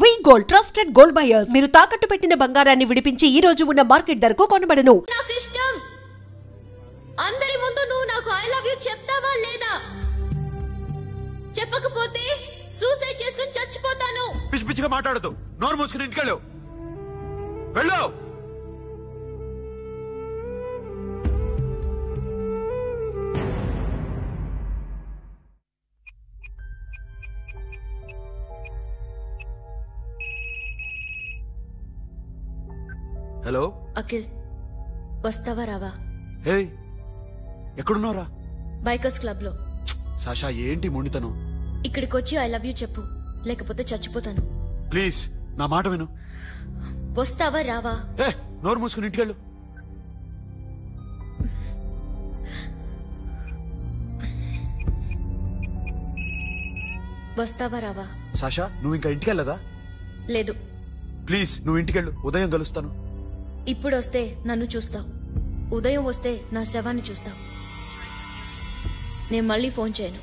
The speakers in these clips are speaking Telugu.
వి గోల్డ్ ట్రస్టెడ్ గోల్డ్ బయర్స్. మీరు తాకట్టు పెట్టిన బంగారాన్ని విడిపించి ఈ రోజు ఉన్న మార్కెట్ ధరకు కొనబడను. నాకు ఇష్టం. అందరి ముందు నువ్వు నాకు ఐ లవ్ యూ చెప్తావా లేదా? చెప్పకపోతే సూసైడ్ చేసుకుని చచ్చిపోతాను. పిచ్చి పిచ్చిగా మాట్లాడదు. నోరు మూసుకుని ఇంటికెళ్ళు. వెళ్ళు. హలో అఖిల్, వస్తావా రావా? హే, ఎక్కడున్నావురా? బైకర్స్ క్లబ్ లో. సాషా, ఏంటి మొండితనం? ఇక్కడికి వచ్చి ఐ లవ్ యూ చెప్పు, లేకపోతే చచ్చిపోతాను. ప్లీజ్ నా మాట విను. వస్తావా రావా? ఏ, నోరు మూసుకుని ఇంటికెళ్ళు. వస్తావా రావా? సాషా, నువ్వు ఇంకా ఇంటికెళ్ళదా? లేదు. ప్లీజ్ నువ్వు ఇంటికెళ్ళు. ఉదయం కలుస్తాను. ఇప్పుడు వస్తే నన్ను చూస్తావు, ఉదయం వస్తే నా శవాన్ని చూస్తావు. నేను మళ్ళీ ఫోన్ చేయను.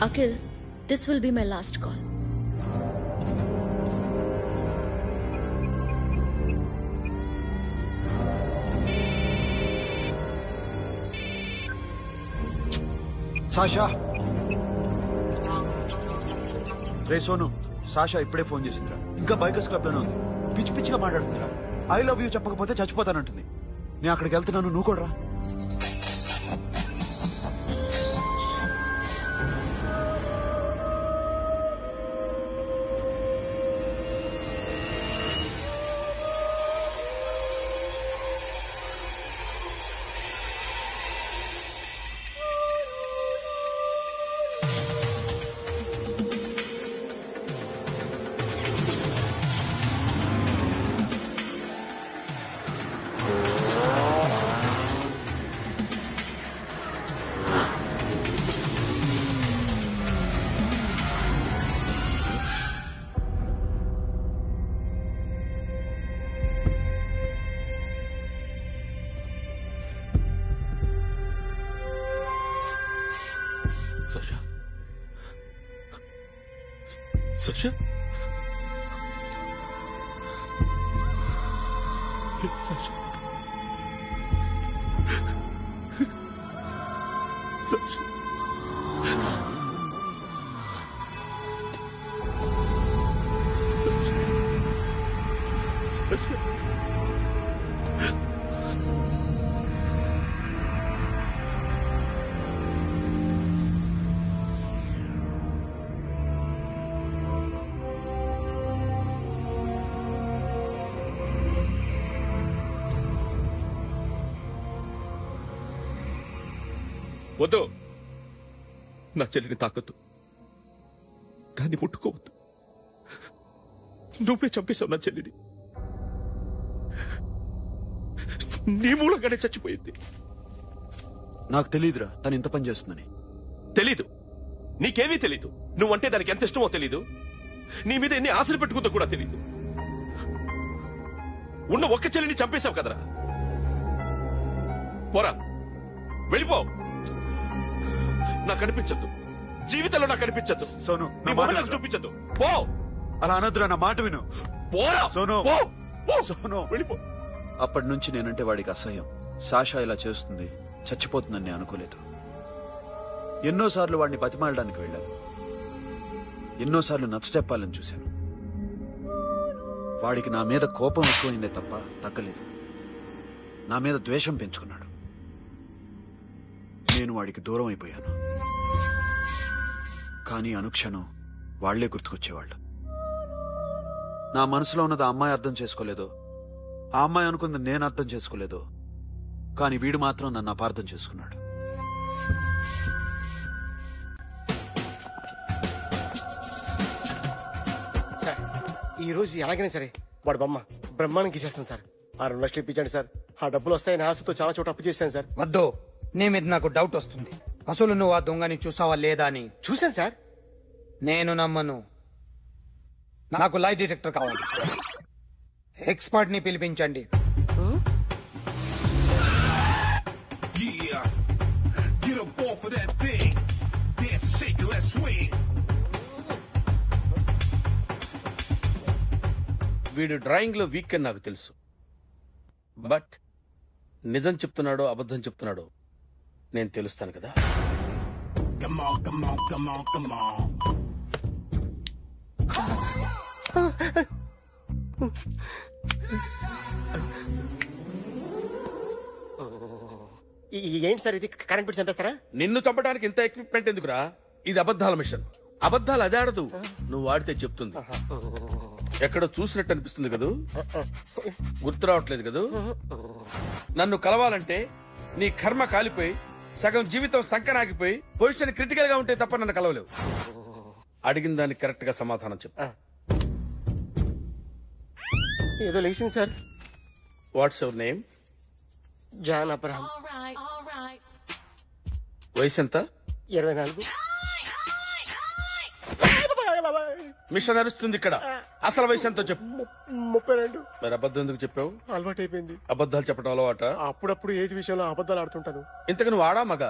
Akhil, this will be my last call. Sasha, ray Sonu, Sasha ఇప్పుడే ఫోన్ చేసిందిరా. ఇంకా బైకర్స్ క్లబ్ లోనే ఉంది. పిచ్చి పిచ్చిగా మాట్లాడుతుందిరా. ఐ లవ్ యూ చెప్పకపోతే చచ్చిపోతానంటుంది. నేను అక్కడికి వెళ్తున్నాను, నువ్వు కూడా రా. Sasha? Sasha? Sasha? Sasha? Sasha? వద్దు, నా చెల్లిని తాకద్దు, దాన్ని ముట్టుకోవద్దు. నువ్వే చంపేశావు నా చెల్లిని. నీ మూలంగానే చచ్చిపోయింది. నాకు తెలీదురా తను ఇంత పని చేస్తుందని. తెలీదు, నీకేమీ తెలీదు. నువ్వంటే దానికి ఎంత ఇష్టమో తెలీదు. నీ మీద ఎన్ని ఆశలు పెట్టుకుందో కూడా తెలీదు. ఉన్న ఒక్క చెల్లిని చంపేశావు కదరా. పోరా, వెళ్ళిపో. నాకు కనిపించద్దు, జీవితంలో నాకు కనిపించద్దు. సోను, నీ మొహం నాకు చూపించద్దు. పో. అలా అనొద్దురా, నా మాట విను. పోరా సోను. పో. సోను, వెళ్ళిపో. అప్పటి నుంచి నేనంటే వాడికి అసహ్యం. సాషా ఇలా చేస్తుంది, చచ్చిపోతుందని నేను అనుకోలేదు. ఎన్నోసార్లు వాడిని బతిమాలడానికి వెళ్ళాను, ఎన్నోసార్లు నచ్చచెప్పాలని చూశాను. వాడికి నా మీద కోపం ఎక్కువైందే తప్ప తగ్గలేదు. నా మీద ద్వేషం పెంచుకున్నాడు. నేను వాడికి దూరం అయిపోయాను. కానీ అనుక్షణం వాళ్లే గుర్తుకొచ్చేవాళ్ళు. నా మనసులో ఉన్నది ఆ అమ్మాయి అర్థం చేసుకోలేదో, ఆ అమ్మాయి అనుకుంది నేను అర్థం చేసుకోలేదో, కానీ వీడు మాత్రం నన్ను అపార్థం చేసుకున్నాడు. సార్, ఈ రోజు ఎలాగైనా సరే వాడు బొమ్మ బ్రహ్మాండం గీసేస్తాను సార్. 6 లక్షలు ఇప్పించండి సార్. ఆ డబ్బులు వస్తాయని ఆశతో చాలా చోట అప్పు చేశాను సార్. వద్దు, నీ మీద నాకు డౌట్ వస్తుంది. అసలు నువ్వు ఆ దొంగని చూసావా లేదా అని. చూశాను సార్. నేను నమ్మను. నాకు లై డిటెక్టర్ కావాలి. ఎక్స్పర్ట్ ని పిలిపించండి. వీడు డ్రాయింగ్ లో వీక్ అని నాకు తెలుసు. బట్ నిజం చెప్తున్నాడో అబద్ధం చెప్తున్నాడో నేను తెలుస్తాను కదా. ఏంటి సార్ ఇది? కరెంట్ బిల్ చంపేస్తారా? నిన్ను చంపడానికి ఇంత ఎక్విప్మెంట్ ఎందుకురా? ఇది అబద్ధాల మిషన్. అబద్ధాలు అదే ఆడదు, నువ్వు వాడితే చెప్తుంది. ఎక్కడో చూసినట్టు అనిపిస్తుంది కదూ, గుర్తు రావట్లేదు కదూ. నన్ను కలవాలంటే నీ కర్మ కాలిపోయి సగం జీవితం సంకనాగిపోయి పొజిషన్ క్రిటికల్ గా ఉంటే తప్ప నన్ను కలవలేవు. అడిగిన దానికి కరెక్ట్ గా సమాధానం చెప్పు. ఏదో లేచింది sir. What's your name? John Abraham. వయసు ఎంత? 24. మిషన్ నడుస్తుంది ఇక్కడ. అసలు వయసు ఎంతో చెప్పు. 32. మరి అబద్ధం ఎందుకు చెప్పావు? అలవాటు అయిపోయింది. అబద్ధాలు చెప్పడం అలవాట? అప్పుడప్పుడు ఏజ్ విషయంలో అబద్ధాలు ఆడుతుంటాను. ఇంతకు నువ్వు ఆడా మగ?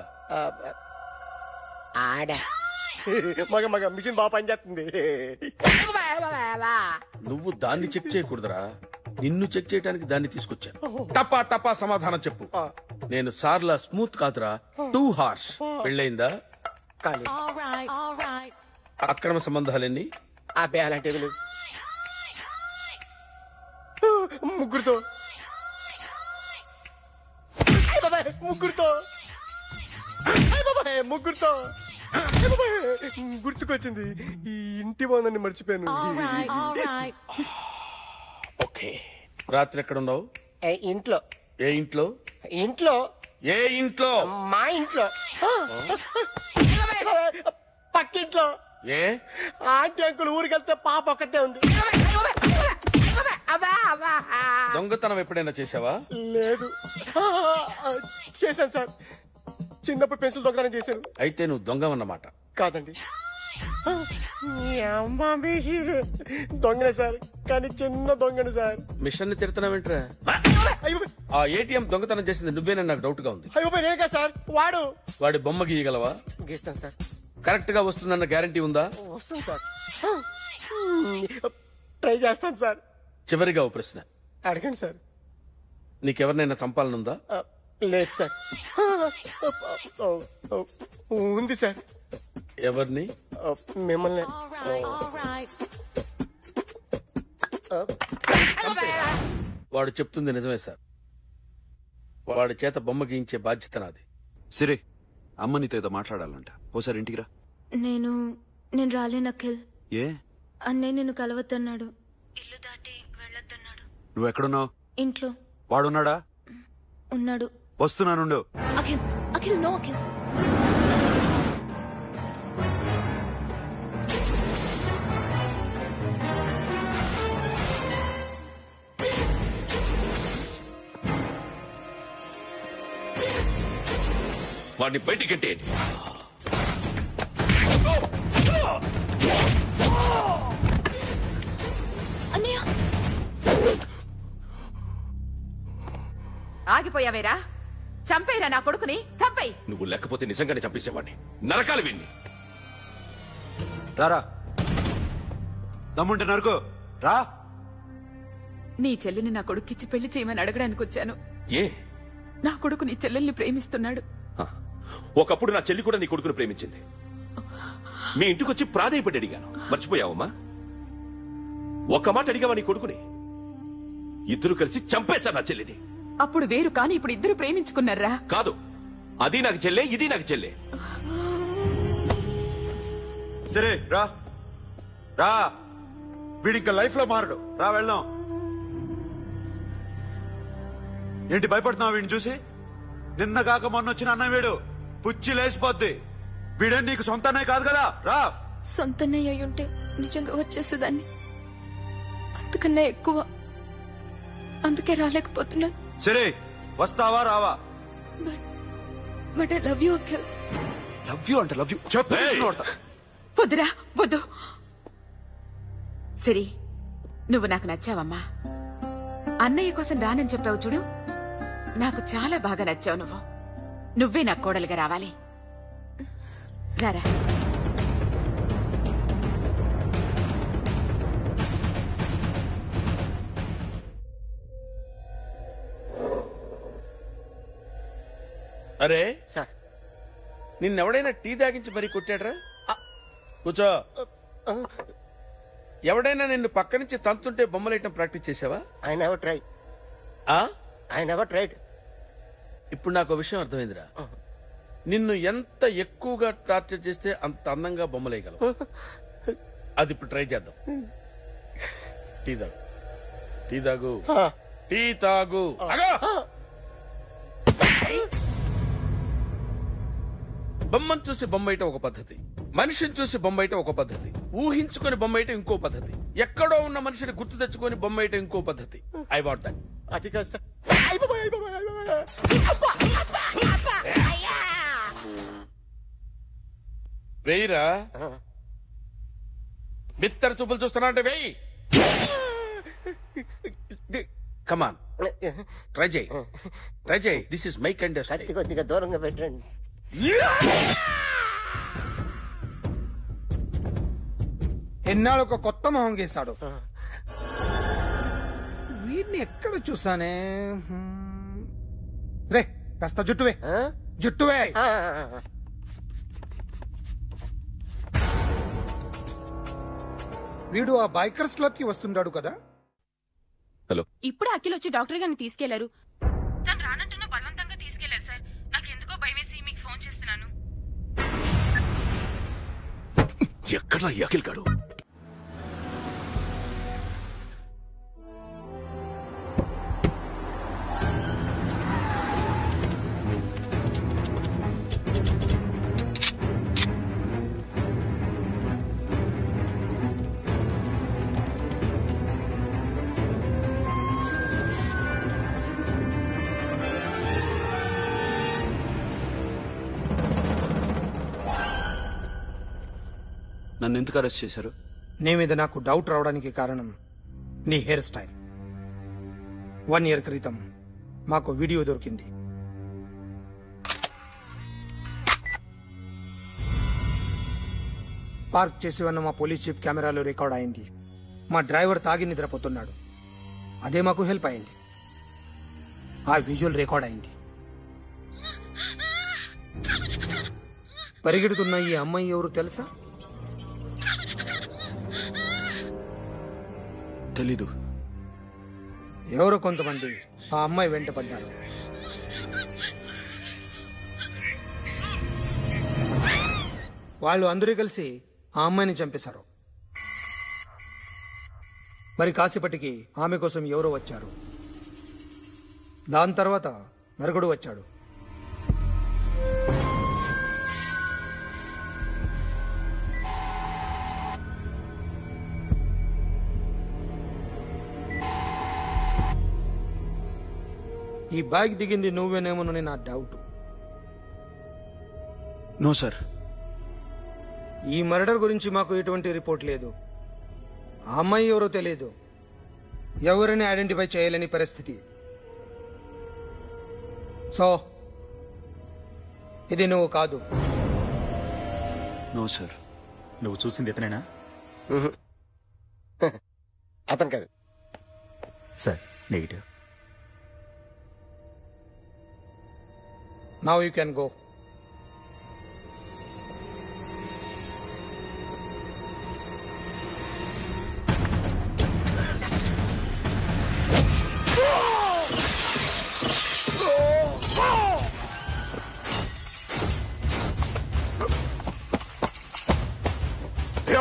ఆడా. మగ మగ మిషన్ బాగా పనిచేస్తుంది. నువ్వు దాన్ని చెక్ చేయకూడదురా, నిన్ను చెక్ చేయడానికి దాన్ని తీసుకొచ్చాను. టపా టపా సమాధానం చెప్పు. నేను సార్లా స్మూత్ కాదురా, టూ హార్ష్. పెళ్ళయిందా? కానీ అక్రమ సంబంధాలెన్ని? అబ్బాయి అలాంటివి లేవు. ముగ్గురుతో ముగ్గురుతో ముగ్గురుతో గుర్తుకొచ్చింది. ఈ ఇంటి బాగుందని మర్చిపోయాను. ఓకే. రాత్రి ఎక్కడ ఉన్నావు? ఇంట్లో. ఏ ఇంట్లో? ఇంట్లో. ఏ ఇంట్లో? మా ఇంట్లో. పక్కింట్లో. ఏ ఆంటీ అంకుల్ ఊరికెళ్తే పాప ఒక్కతే ఉంది. దొంగతనం ఎప్పుడైనా చేసావా? లేదు. చేశాను సార్. చిన్నప్పుడు పెన్సిల్ దొంగతనం చేశాను. అయితే నువ్వు దొంగవన్నమాట. కాదండి, దొంగనే సార్, కానీ చిన్న దొంగను సార్. మిషన్ ని తిడుతున్నావేంట్రా? ఆ ఏటీఎం దొంగతనం చేసింది నువ్వేనని నాకు డౌట్ గా ఉంది. అయ్యో నేను కదా సార్. వాడి బొమ్మ గీయగలవా? గీస్తాను సార్. కరెక్ట్ గా వస్తుందన్న గ్యారంటీ ఉందా? వస్తాను సార్. ట్రై చేస్తాను సార్. చివరిగా ఓ ప్రశ్న అడగండి సార్. నీకెవరినైనా చంపాలనుందా? లేదు సార్. ఉంది సార్. ఎవరిని? మిమ్మల్ని. వాడు చెప్తుంది నిజమే సార్. వాడి చేత బొమ్మ గీయించే బాధ్యత నాది. సిరి, అమ్మ నీతో ఏదో మాట్లాడాలంట. ఓసారి ఇంటికి రా. నేను రాలేను అఖిల్. ఏ? అన్నయ్య నిన్ను కలవద్దన్నాడు. ఇల్లు దాటి వెళ్ళొద్దన్నాడు. నువ్వు ఎక్కడున్నావు? ఇంట్లో. వాడున్నాడా? ఉన్నాడు. వస్తున్నానుండు. అఖిల్ అఖిల్ నో అఖిల్. వాడిని బయటికంటే అన్నయ్య. ఆగిపోయావేరా? చంపేరా నా కొడుకుని, చంపేయి. నువ్వు లేకపోతే నిజంగానే చంపేసేవాడిని. నరకాలి విన్ని. రారా, దమ్ముంటే నరుకు రా. నీ చెల్లిని నా కొడుకిచ్చి పెళ్లి చేయమని అడగడానికి వచ్చాను. ఏ? నా కొడుకు నీ చెల్లెల్ని ప్రేమిస్తున్నాడు. ఒకప్పుడు నా చెల్లి కూడా నీ కొడుకును ప్రేమించింది. మీ ఇంటికొచ్చి ప్రాధేయపడి అడిగాను, మర్చిపోయావమ్మా? ఒక్క మాట అడిగావా నీ కొడుకుని? ఇద్దరు కలిసి చంపేశారు నా చెల్లిని. అప్పుడు వేరు, కానీ ఇప్పుడు ఇద్దరు ప్రేమించుకున్నారా? కాదు, అది నాకు చెల్లె, ఇది నాకు చెల్లె. సరే రా రా, వీడింకా లైఫ్ లో మారడు. రా వెళ్దాం. ఏంటి భయపడుతున్నావు వీడిని చూసి? నిన్న కాక మొన్న వచ్చిన అన్న వీడు పుచ్చి లేసిపోద్ది. వీడే నీకు సొంతనే కాదు కదా. రా. సొంతన్నయ్య అయ్యుంటే నిజంగా వచ్చేసేదాన్ని. అంతకన్నా ఎక్కువ. అందుకే రాలేకపోతున్నాను. సరే, వస్తావా రావా? But I love you Akhil. Love you అంటే లవ్ యూ చెప్పు. వద్దురా, వద్దు. సిరి, నువ్వు నాకు నచ్చావమ్మా. అన్నయ్య కోసం రానని చెప్పావు చూడు, నాకు చాలా బాగా నచ్చావు. నువ్వే నాకు కోడలుగా రావాలి. రారా. అరే సార్ నిన్నెవడైనా టీ తాగించి మరీ కొట్టాడ్రా? కూర్చో. ఎవడైనా నిన్ను పక్క నుంచి తంతుంటే బొమ్మలేయటం ప్రాక్టీస్ చేసావా? I never try. I never tried. ఇప్పుడు నాకు విషయం అర్థమైందిరా. నిన్ను ఎంత ఎక్కువగా టార్చర్ చేస్తే అంత అందంగా బొమ్మలేయగలవు. అది ఇప్పుడు ట్రై చేద్దాం. టీ తాగు, టీ తాగు, టీ తాగు. బొమ్మను చూసి బొమ్మయటం ఒక పద్ధతి, మనిషిని చూసి బొమ్మయటం ఒక పద్ధతి, ఊహించుకొని బొమ్మయటం ఇంకో పద్ధతి, ఎక్కడో ఉన్న మనిషిని గుర్తు తెచ్చుకొని బొమ్మయటం ఇంకో పద్ధతి. I want that. అది కాదు సార్. వెయ్యిరా. బిత్తర చూపులు చూస్తున్నా అంటే వెయ్యి. కమాన్, ట్రై చేయి, ట్రై చేయి. This is my kind of style. కత్తి కొద్దిగా దూరంగా పెట్టండి. ఎన్నాళ్ళు ఒక కొత్త మొహం గీశాడు. వీడిని ఎక్కడ చూసానే? రే కాస్త జుట్టువే, జుట్టువే. వీడు ఆ బైకర్స్ క్లబ్ కి వస్తుంటాడు కదా? హలో, ఇప్పుడు అఖిల్ వచ్చి డాక్టర్ గారిని తీసుకెళ్లారు. తను రానట్టున్న బలవంతంగా తీసుకెళ్లారు సార్. నాకు ఎందుకో భయమేసి మీకు ఫోన్ చేస్తున్నాను. ఎక్కడ అఖిల్ గాడు? నన్ను ఎందుకు అరెస్ట్ చేశారు? నీ మీద నాకు డౌట్ రావడానికి కారణం నీ హెయిర్ స్టైల్. 1 year క్రితం మాకు వీడియో దొరికింది. పార్క్ చేసి ఉన్న మా పోలీస్ జీప్ కెమెరాలో రికార్డ్ అయింది. మా డ్రైవర్ తాగి నిద్రపోతున్నాడు. అదే మాకు హెల్ప్ అయింది. ఆ విజువల్ రికార్డ్ అయింది. పరిగెడుతున్న ఈ అమ్మాయి ఎవరు తెలుసా? తెలీదు. ఎవరో కొంతమంది ఆ అమ్మాయి వెంట పడ్డారు. వాళ్ళు అందరూ కలిసి ఆ అమ్మాయిని చంపేశారు. మరి కాసేపటికి ఆమె కోసం ఎవరో వచ్చారు. దాని తర్వాత మరొకడు వచ్చాడు. ఈ బైక్ దిగింది నువ్వేనేమోనని నా డౌట్. No sir. ఈ మర్డర్ గురించి మాకు ఎటువంటి రిపోర్ట్ లేదు. ఆ అమ్మాయి ఎవరో తెలియదు. ఎవరిని ఐడెంటిఫై చేయలేని పరిస్థితి. సో ఇది నువ్వు కాదు. No sir. నువ్వు చూసింది ఇతనేనా? అతను కాదు sir. Negative. Now you can go.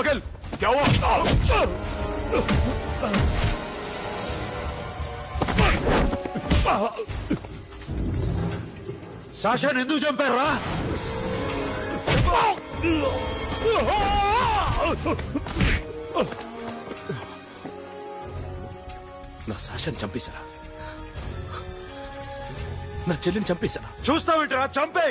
Akhil, क्या हुआ? సాషాని ఎందుకు చంపారా? నా సాషాని చంపేశారా? నా చెల్లిని చంపేశారా? చూస్తావేంట్రా? చంపే.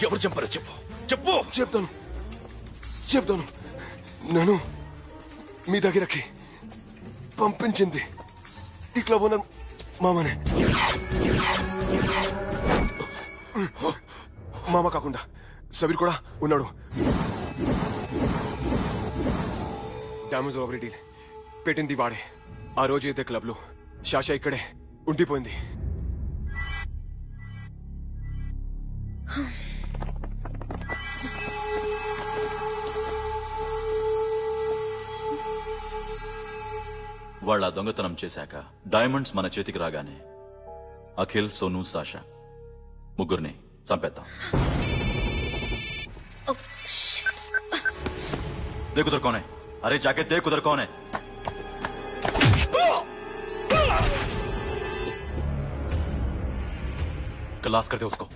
ఎవరు చంపారో చెప్పు, చెప్పు. చెప్తాను. నేను మీ దగ్గరకి పంపించింది ఈ క్లబ్ ఓనర్ మామనే. మామ కాకుండా సబీర్ కూడా ఉన్నాడు. డ్యామేజ్ ఓవర్ డీల్ పెట్టింది వాడే. ఆ రోజు అయితే క్లబ్ లో శాషా ఇక్కడే ఉండిపోయింది. వాళ్ళ దొంగతనం చేశాక డైమండ్స్ మన చేతికి రాగానే అఖిల్, సోను, సాషా ముగ్గురిని చంపేద్దాం. देख उधर कौन है? अरे जाके देख उधर कौन है? क्लास कर दे उसको.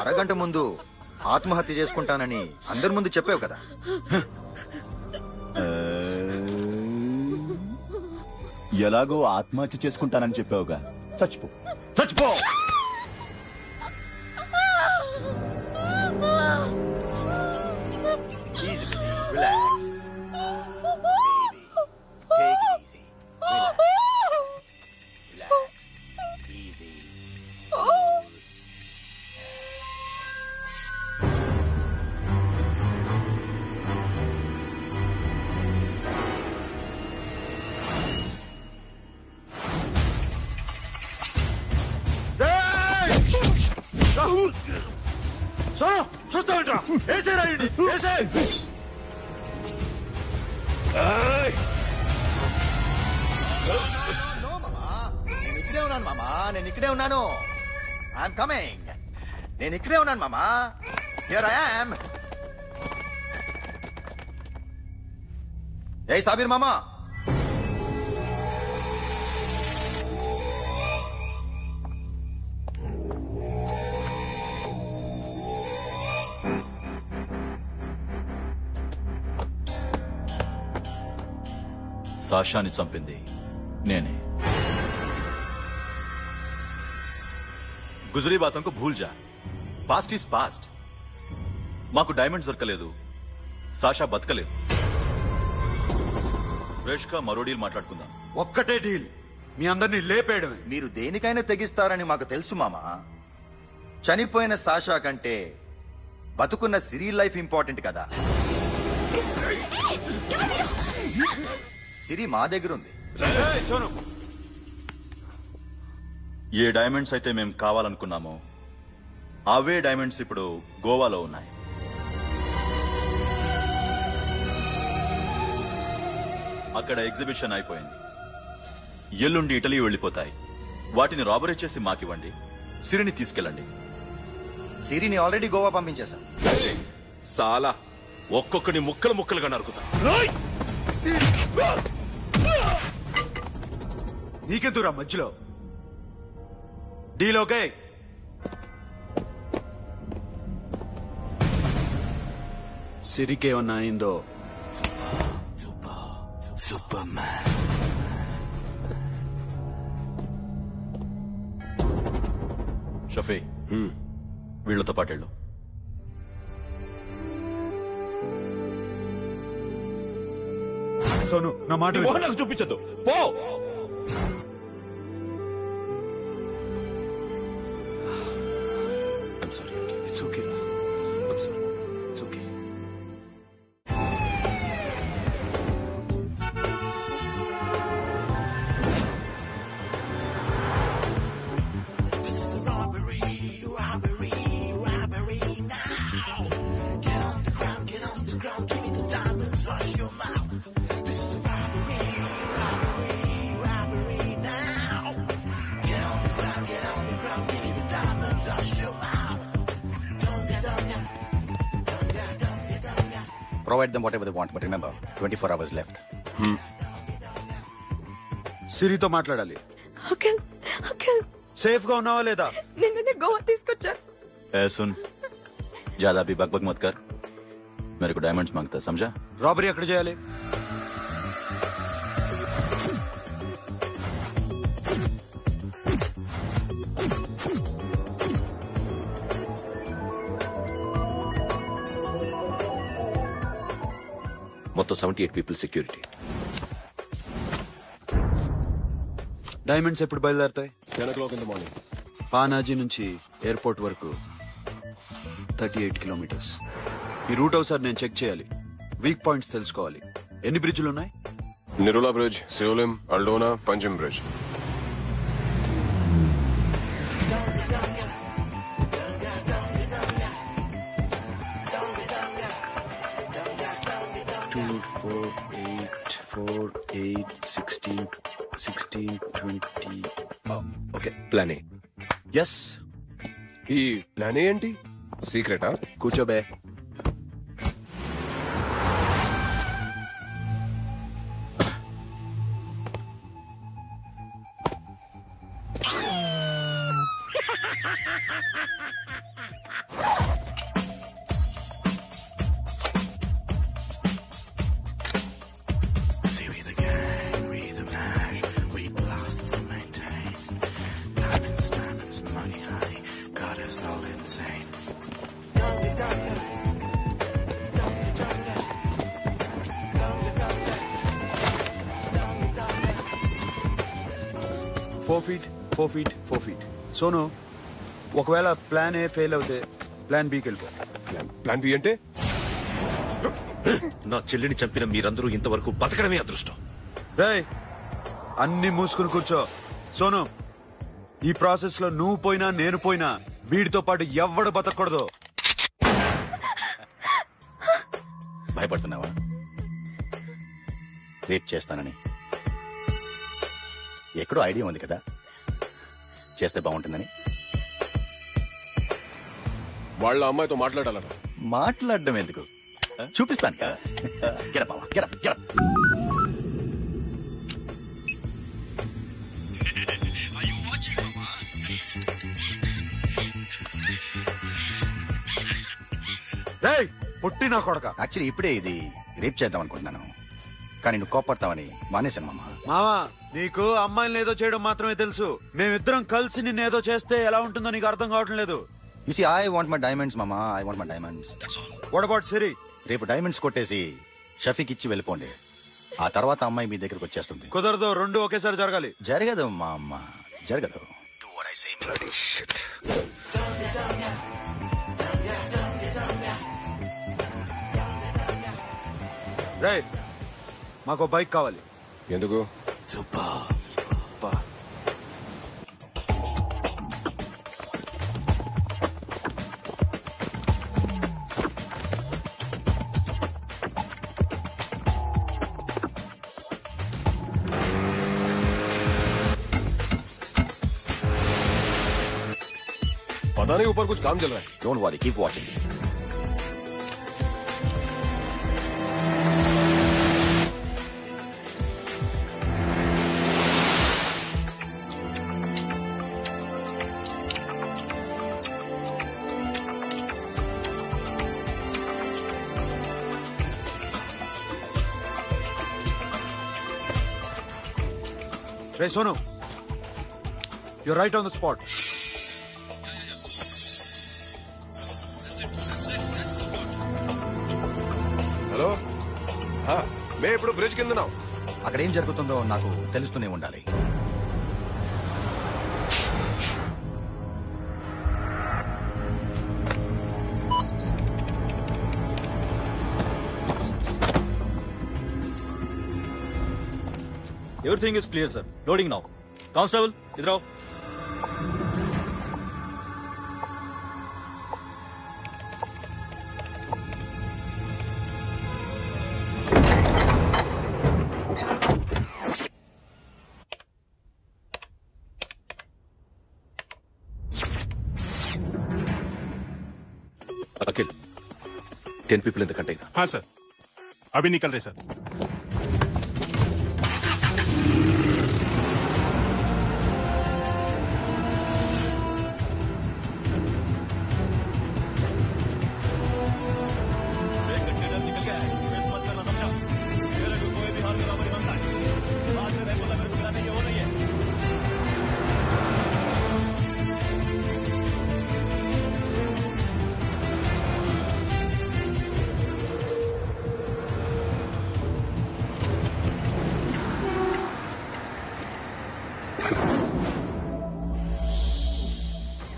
అరగంట ముందు ఆత్మహత్య చేసుకుంటానని అందరి ముందు చెప్పావు కదా. ఎలాగో ఆత్మహత్య చేసుకుంటానని చెప్పావుగా, చచ్చిపో చచ్చిపో. చూస్తామంటా ఏసే రాయండి ఏసే. నేను ఇక్కడే ఉన్నాను మామా, నేను ఇక్కడే ఉన్నాను. I'm coming. నేను ఇక్కడే ఉన్నాను మామా. Here I am. ఏ సాబీర్ మామా, సాషాని చంపింది నేనే. గుజరీ బాతంకు భూల్ జా. Past is past. మాకు డైమండ్స్ దొరకలేదు, సాషా బతకలేదు. ఫ్రెష్ గా మరో డీల్ మాట్లాడుకుందాం. ఒక్కటే డీల్, మీ అందరినీ లేపేయడమే. మీరు దేనికైనా తెగిస్తారని మాకు తెలుసు మామా. చనిపోయిన సాషా కంటే బతుకున్న సిరి లైఫ్ ఇంపార్టెంట్ కదా. సిరి మా దగ్గర ఉంది. ఏ డైమండ్స్ అయితే మేము కావాలనుకున్నామో అవే డైమండ్స్ ఇప్పుడు గోవాలో ఉన్నాయి. అక్కడ ఎగ్జిబిషన్ అయిపోయింది. ఎల్లుండి ఇటలీ వెళ్ళిపోతాయి. వాటిని రాబరీ చేసి మాకివ్వండి, సిరిని తీసుకెళ్ళండి. సిరిని ఆల్రెడీ గోవా పంపించేశాం. సాలా ఒక్కొక్కని ముక్కలు ముక్కలుగా నరుకుతా. నీకెందురా మధ్యలో? Deal okay? సిరికేమన్నా అయిందో సూపర్ మ్యాన్. షఫీ, వీళ్లతో పాటెళ్ళు. సోను, నా మాట నాకు చూపించదు. పో. I'm sorry. It's okay. I'm sorry. It's okay. provide them whatever they want, but remember, 24 hours left. సిరితో మాట్లాడాలి. అంకుల్ అంకుల్ సేఫ్ గా ఉన్నావా లేదా? నిన్ననే గోవా తీసుకొచ్చారు. ए सुन, ज्यादा भी बकबक मत कर. मेरे को डायमंड्स मांगता, समझा? రాబరీ ఎక్కడ చేయాలి? మొత్తం 78 పీపుల్ సెక్యూరిటీ. డైమండ్స్ ఎప్పుడు బయలుదేరుతాయి? 10 o'clock in the morning. Panaji నుంచి ఎయిర్పోర్ట్ వరకు 38 కిలోమీటర్స్. ఈ రూట్ ఒకసారి నేను చెక్ చేయాలి. వీక్ పాయింట్స్ తెలుసుకోవాలి. ఎన్ని బ్రిడ్జ్లు ఉన్నాయి? Nirula Bridge, Seolim, Aldona, Panjim Bridge. Okay, plan A. Yes. ఈ ప్లాన్ ఏంటి? సీక్రెటా? కూర్చోబే. Four feet. సోను, ఒకవేళ ప్లాన్ ఏ ఫెయిల్ అవుతే ప్లాన్ బికి వెళ్ళిపో. ప్లాన్ బి అంటే? నా చెల్లిని చంపిన మీరందరూ ఇంతవరకు బతకడమే అదృష్టం. రేయ్, అన్ని మూసుకుని కూర్చో. సోను, ఈ ప్రాసెస్ లో నువ్వు పోయినా నేను పోయినా వీడితో పాటు ఎవ్వడు బతకూడదు. భయపడుతున్నావా? రేప్ చేస్తానని ఎక్కడో ఐడియా ఉంది కదా, చేస్తే బాగుంటుందని. వాళ్ళ అమ్మాయితో మాట్లాడాలట. మాట్లాడడం ఎందుకు, చూపిస్తాను కదా. Get up, Mama. Get up, get up. రేయ్, పొట్టి నా కొడక. యాక్చువల్లీ ఇప్పుడే ఇది రేప్ చేద్దాం అనుకుంటున్నాను, కానీ నువ్వు కోపడతావని మానేశాను మామ. మావా, నీకు అమ్మాయిని ఏదో చేయడం మాత్రమే తెలుసు. మేమిద్దరం కలిసి నిన్నేదో చేస్తే ఎలా ఉంటుందో నీకు అర్థం కావటం లేదు. You see, I want my diamonds, Mama. I want my diamonds. That's all. What about Siri? రేపు డైమండ్స్ కొట్టేసి షఫీక్ ఇచ్చి వెళ్ళిపోండి. ఆ తర్వాత అమ్మాయి మీ దగ్గరకు వచ్చేస్తుంది. కుదరదు, రెండు ఒకేసారి జరగాలి. జరగదు మా అమ్మ, జరగదు. Do what I say. Bloody shit. రేయ్, మాకు బైక్ కావాలి. ఎందుకు? पता नहीं ऊपर कुछ काम चल रहा है. Don't worry, keep watching. Hey, Sonu, you're right on the spot. Hello, మేము ఇప్పుడు బ్రిడ్జ్ కింద ఉన్నాం. అక్కడ ఏం జరుగుతుందో నాకు తెలుస్తూనే ఉండాలి. Everything is clear, sir. Loading now. Constable, idhar aao. Akhil, 10 people in the container. हाँ सर. अभी निकल रहे सर।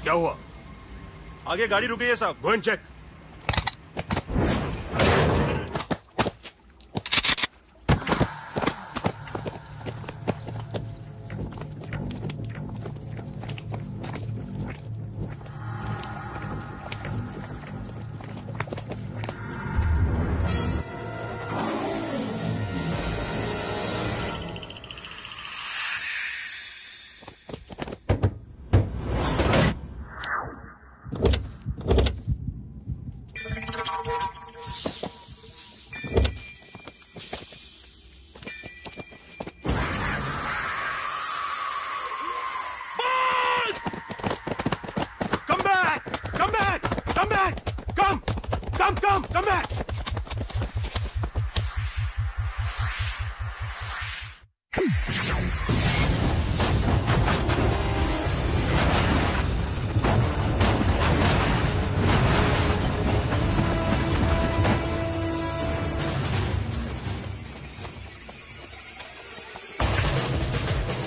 क्या हुआ? आगे गाड़ी रुकी है साहब। Go and check. Come back!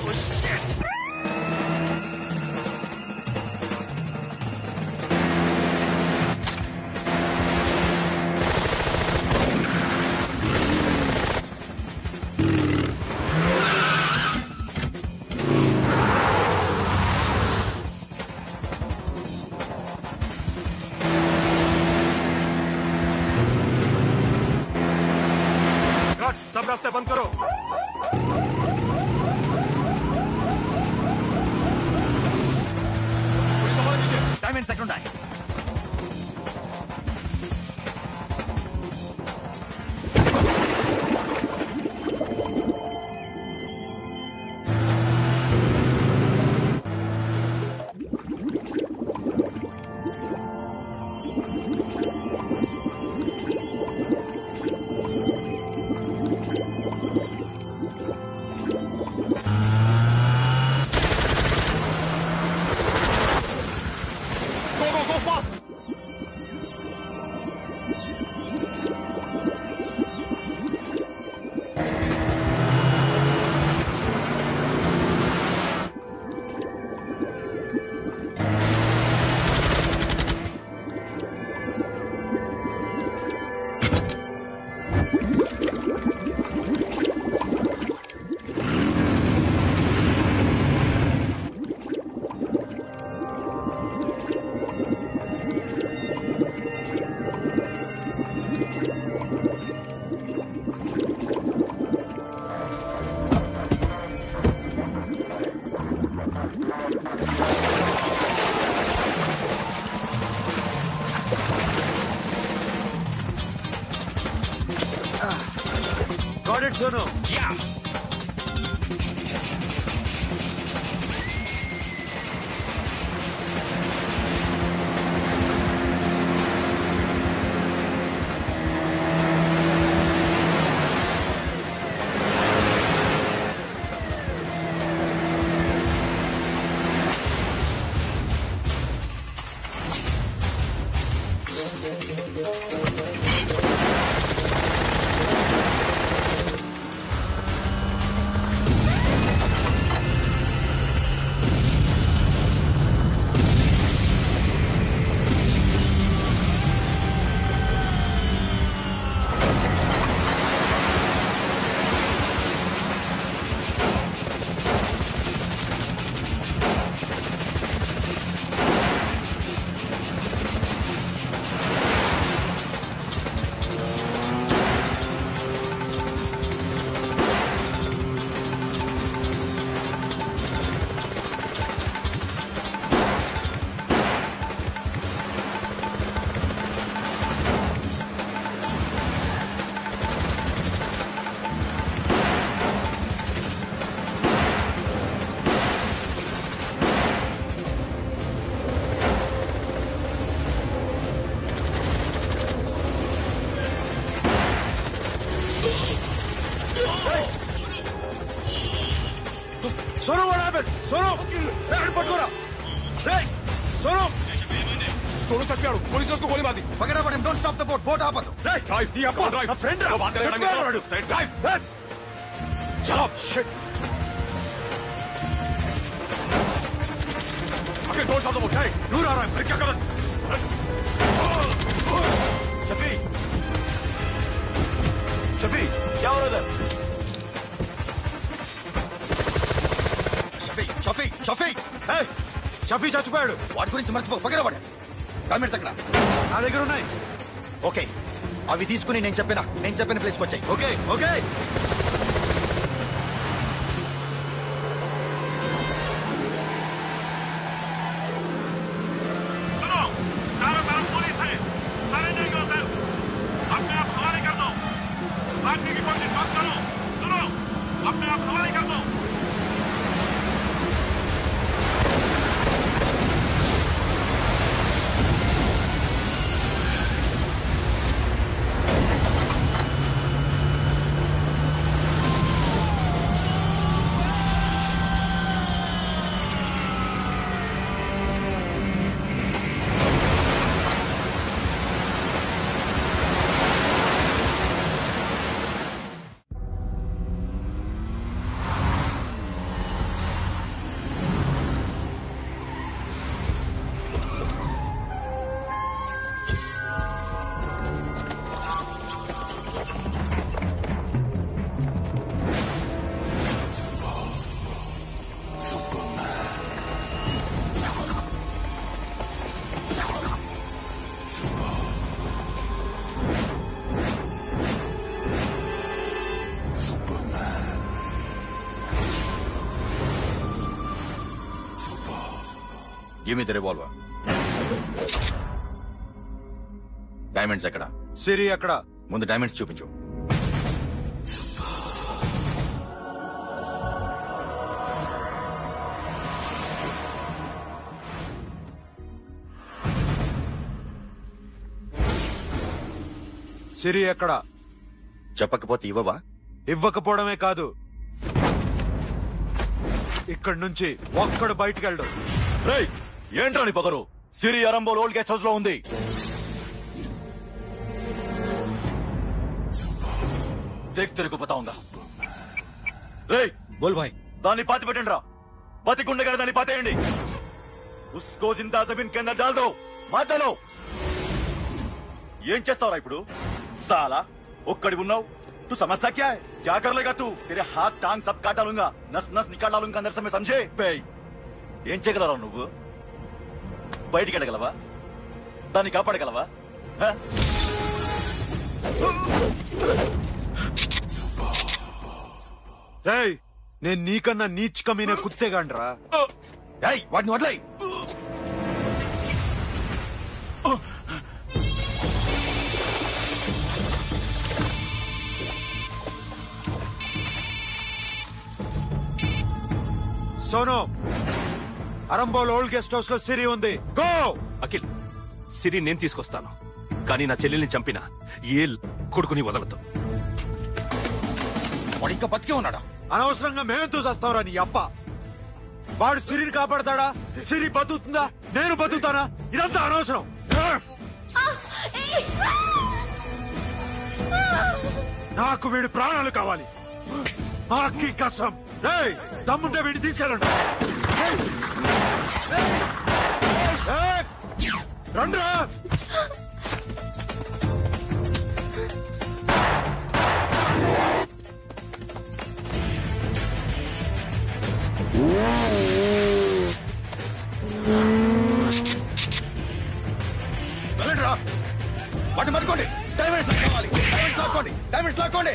Oh shit! सब रास्ते बंद करो। डायमंड सेकंड आए। Go, go, Sonu what happened? Sonu पట్టుకోరా రేయ్ सोनू सोनू చచ్చిపోయాడు పోలీసులు उसको गोली मार दी पकड़ा पड़े don't stop the boat boat ఆపదు ड्राइव ड्राइव नी आपको ड्राइव फ्रेंड वो बात करेंगे ड्राइव चलो shit okay don't stop the boat hey दूर आ रहा है फिर क्या कर शफी शफी क्या हो रहा है షఫీ షఫీ షఫీ ఏయ్ షఫీ చచ్చిపోయాడు వాడి గురించి మర్చిపో పకడ పడే డాక్యుమెంట్స్ అక్కడ నా దగ్గర ఉన్నాయి ఓకే అవి తీసుకుని నేను చెప్పిన ప్లేస్కి వచ్చాయి ఓకే ఓకే सुनो चारों तरफ पुलिस है सरेंडर करो अपने आप हवाले कर दो भागने की कोशिश मत करो सुनो अपने आप हवाले कर दो give me the revolver diamonds ఎక్కడ సిరి ఎక్కడ ముందు డైమండ్స్ చూపించు సిరి ఎక్కడ చెప్పకపోతే ఇవ్వవా ఇవ్వకపోవడమే కాదు ఇక్కడి నుంచి ఒక్కడు బయటికి వెళ్ళడు రేయ్ ఏంట్రా నీ పొగరు సిరి అరంబోల్ ఓల్డ్ గెస్ట్ హౌస్ లో ఉంది దేక్ తెరకు పతా ఉందా రేయ్ బోల్ భాయ్ దాన్ని పాతి పెట్టండి రా బతికుండగా దాన్ని పాతేయండి ఉస్కో జిందా జమీన్ కింద డాల్ దో మాటలో ఏం చేస్తావురా ఇప్పుడు సాలా ఒక్కడి ఉన్నావు तू समझता क्या है क्या कर लेगा तू तेरे हाथ टांग सब काट डालूंगा नस नस निकाल डालूंगा अंदर से मैं समझे ఏం చేయగలరా నువ్వు బయటికి వెళ్ళగలవా దాన్ని కాపాడగలవా నేను నీకన్నా నీచుకమైన కుత్తేగాండ్రా వాటిని వదిలేయ్ Sonu Arambol old guest house లో సిరి ఉంది గో అఖిల్ సిరి నేను తీసుకొస్తాను కానీ నా చెల్లెల్ని చంపిన ఏ కొడుకుని వదలదు వాడు ఇంకా బతికే ఉన్నాడా అనవసరంగా మేమెంతో చేస్తావురా నీ అప్ప వాడు సిరిని కాపాడతాడా సిరి బతుకుతుందా నేను బతుకుతానా ఇదంతా అనవసరం నాకు వీడి ప్రాణాలు కావాలి ఆకి కసం దమ్ముంటే వీడిని తీసుకెళ్ళండి రండ్రా వెళ్ళండిరా వాటిని పట్టుకోండి డైమండ్స్ కావాలి డైమండ్స్ లాక్కోండి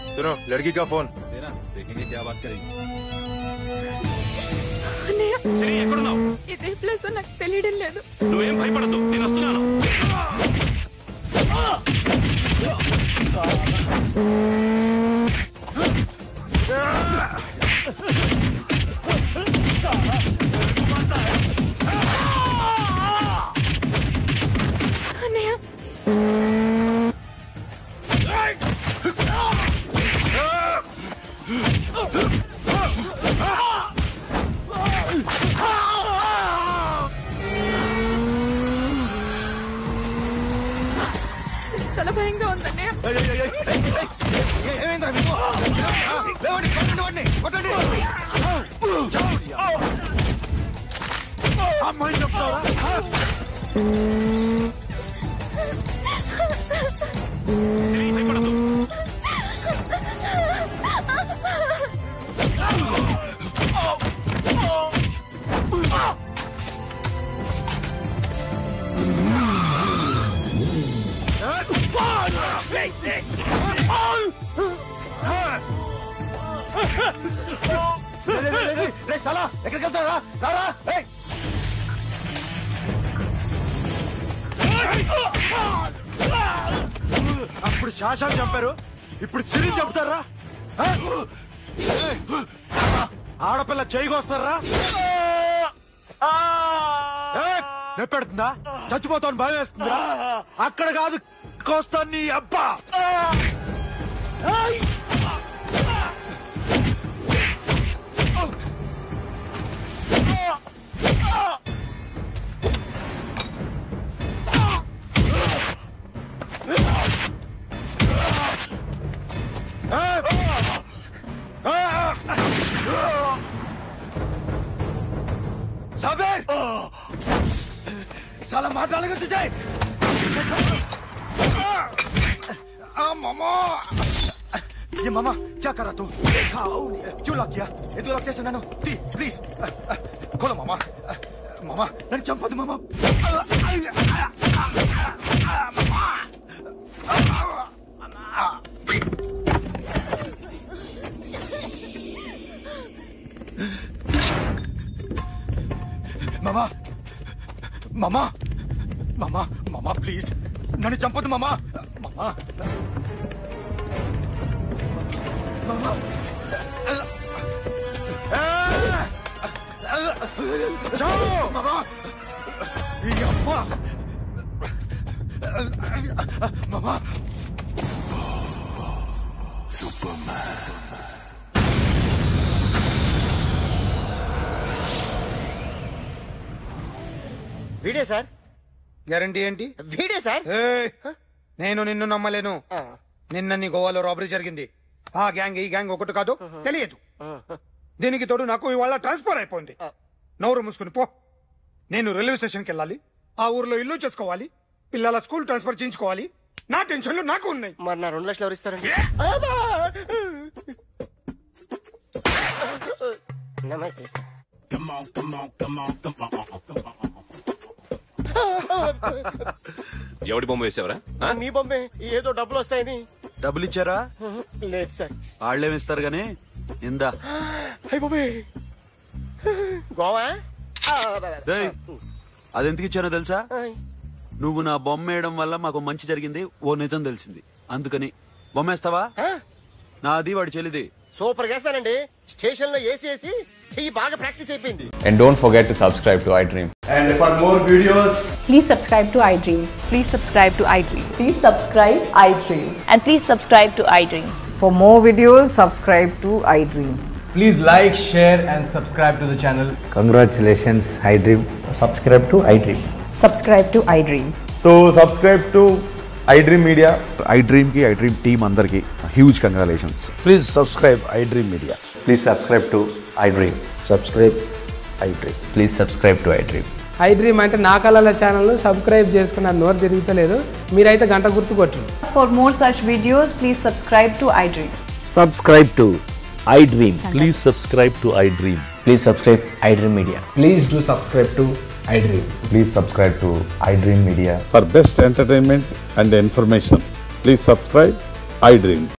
सुनो लड़की का फोन देना देखेंगे क्या बात करेगी సిరి ఎక్కడున్నావు ఇదే ప్లేస్ నాకు తెలియడం లేదు నువ్వేం భయపడద్దు నేను వస్తున్నాను చాలా భయంగా ఉందండి. ఏమైందిరా మీకు? లేవండి, కొట్టండి వాడిని, కొట్టండి. అమ్మాయి చెప్తావా? సాలా ఎక్కడికి వెళ్తారా? రారా. అప్పుడు శాశాలు చంపారు, ఇప్పుడు చిరి చంపుతారా? ఆడపిల్ల చేయకొస్తారా? నెప్పెడుతుందా? చచ్చిపోతాను భయం వేస్తుందా? అక్కడ కాదు కోస్తాను నీ అబ్బా. साबिर साला मार डालेगा तुझे। मामा ये मामा क्या कर रहा तू? क्यों लॉक किया? ये तो लॉक कैसे नानो? दी प्लीज खोलो मामा। मामा नन्नु चंपదు मामा। मामा मामा मामा मामा प्लीज नन्नु चंपదు मामा। मामा मामा जाओ मामा। ये अम्मा मामा सुपरमैन వీడే సార్. గ్యారంటీ ఏంటి? వీడే సార్. నేను నిన్ను నమ్మలేను. నిన్న నీ గోవాలో రాబరీ జరిగింది. ఆ గ్యాంగ్ ఈ గ్యాంగ్ ఒకటి కాదు, తెలియదు. దీనికి తోడు నాకు ఇవాళ ట్రాన్స్ఫర్ అయిపోయింది. నోరు మూసుకుని పో. నేను రైల్వే స్టేషన్కి వెళ్ళాలి, ఆ ఊర్లో ఇల్లు చేసుకోవాలి, పిల్లల స్కూల్ ట్రాన్స్ఫర్ చేయించుకోవాలి. నా టెన్షన్లు నాకు ఉన్నాయి. మరి నా 2 లక్షలు ఎవరు ఇస్తారండి? నమస్తే సార్. ఎవడి బొమ్మ వేసావరా? నీ బొమ్మే. ఏదో డబ్బులు వస్తాయని. డబ్బులు ఇచ్చారా? లేదు సార్. వాళ్ళేమిస్తారు గానీ ఇందా. గోవా అదెందుకు ఇచ్చానో తెలుసా? నువ్వు నా బొమ్మ వేయడం వల్ల మాకు మంచి జరిగింది, ఓ నిజం తెలిసింది. అందుకని బొమ్మేస్తావా? నాది వాడి చెల్లిది. సూపర్ చేస్తానండి. స్టేషన్ లో ఏసీ చెయ్యి బాగా ప్రాక్టీస్ అయిపోయింది. And don't forget to subscribe to iDream. And for more videos, please subscribe to iDream. Please subscribe to iDream. Please subscribe iDream. And please subscribe to iDream. For more videos, subscribe to iDream. please like, share and subscribe to the channel. Congratulations, iDream. Subscribe to iDream. Subscribe to iDream. So subscribe to iDream Media. iDream ki iDream team andarki huge congratulations. Please subscribe iDream Media. Please subscribe to iDream. Subscribe iDream. Please subscribe to iDream. iDream అంటే నా కళల ఛానల్ సబ్స్క్రైబ్ చేసుకున్న నోరు తిరుగుతలేదు. మీరైతే గంట గుర్తు కొట్టండి. For more such videos, please subscribe to iDream. Subscribe to iDream. Please subscribe to iDream. Please subscribe iDream Media. Please do subscribe to iDream. Please subscribe to iDream Media. For best entertainment and information, please subscribe iDream.